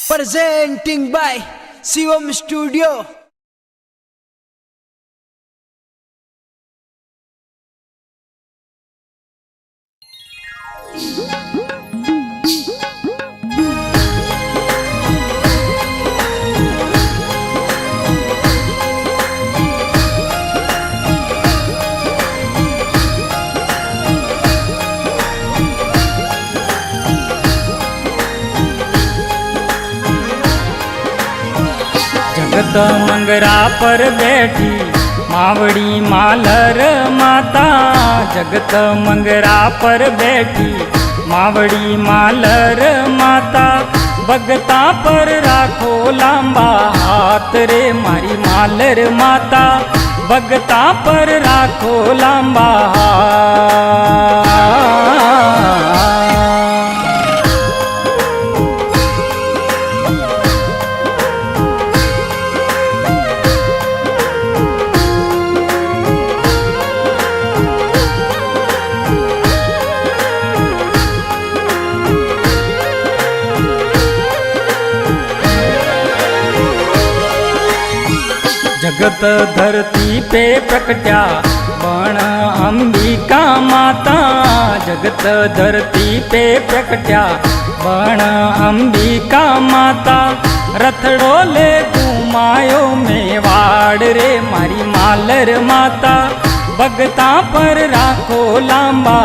Presenting by Shivam Studio. जगत मंगरा पर बैठी मावड़ी मालर माता। जगत मंगरा पर बैठी मावड़ी मालर माता। भगता पर राखो लांबा हाथ रे मारी मालर माता। भगता पर राखो लांबा जगत धरती पे प्रकट्या बण अंबिका माता। जगत धरती पे प्रकट्या बण अंबिका माता। रथड़ो ले घुमायो मेवाड़ रे मारी मालर माता। भगता पर राखो लांबा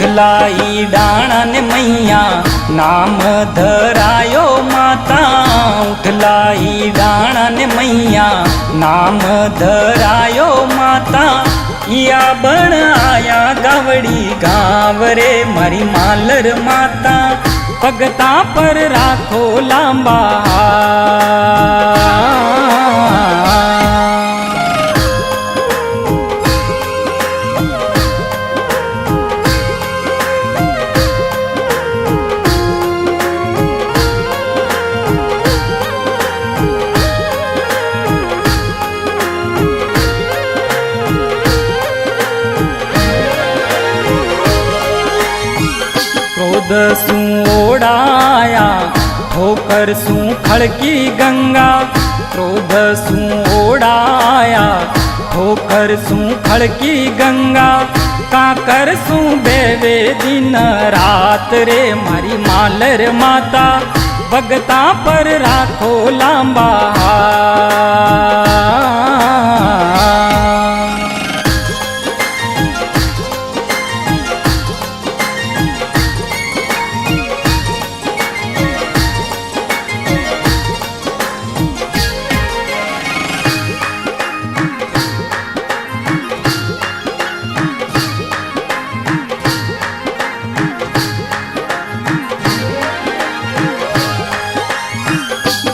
उठलाई डाणा ने मैया नाम धरायो माता। उठलाई डाणा ने मैया नाम धरायो माता। या बण आया गावड़ी गाँव रे मारी मालर माता। भगता पर राखो लांबा क्रोध सू ओढ़ाया ठोकर सू खड़की गंगा। क्रोध सू ओढ़ाया ठोकर सू खड़की गंगा। काकर सू बेवे दिन रात रे मारी मालर माता। भगता पर राखो लांबा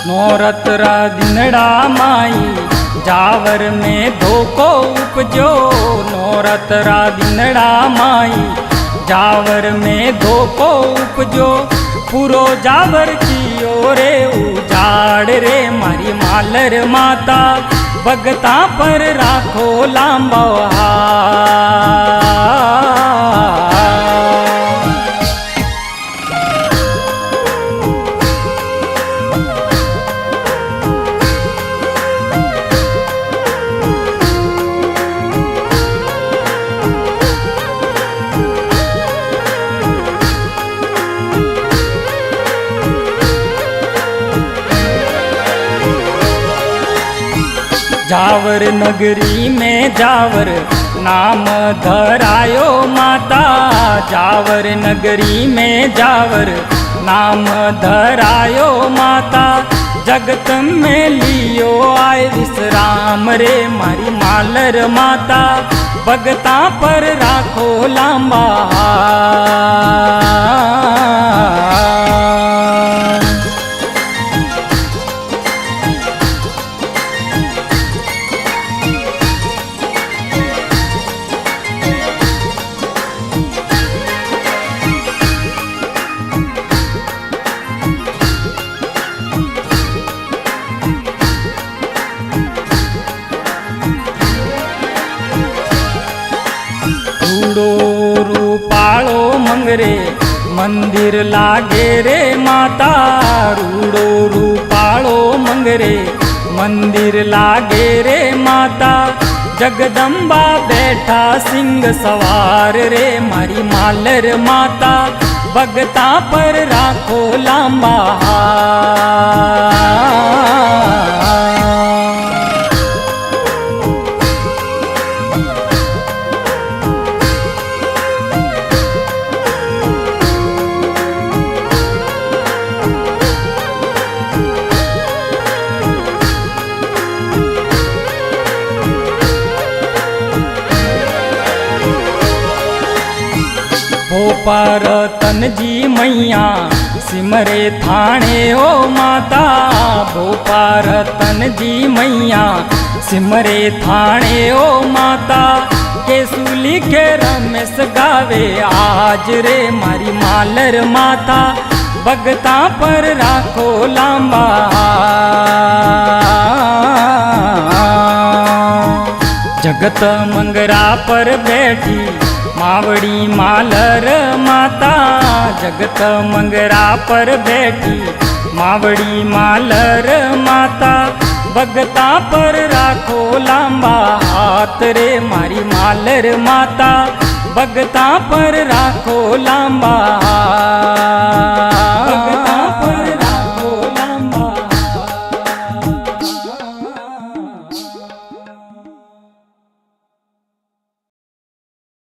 नौरतरा दिनड़ा माई जावर में धोको उपजो। नौरतरा दिनड़ा माई जावर में धोको उपजो। पूरो जावर की ओरे उजाड़ रे मारी मालर माता। भगता पर राखो लांबा जावर नगरी में जावर नाम धरायो माता। जावर नगरी में जावर नाम धरायो माता। जगत में लियो आए विश्राम रे मारी मालर माता। भगता पर राखो लांबा મંદિર લાગે રે માતા રૂડો રૂપાળો મંગરે મંદિર લાગે રે માતા જગદંબા બેઠા સિંહ સવાર રે મારી માલર માતા ભગતા પર રાખો લાંબા भोपार तनजी मैया सिमरे थाने ओ माता भोपार तनजी मैया सिमरे थाने ओ माता केसुली के रमेश गावे आज रे मारी मालर माता भगता पर राखो लांबा जगत मंगरा पर बैठी मावड़ी मालर माता जगत मंगरा पर बैठी मावड़ी मालर माता भगता पर राखो लांबा हाथ रे मारी मालर माता भगता पर राखो लांबा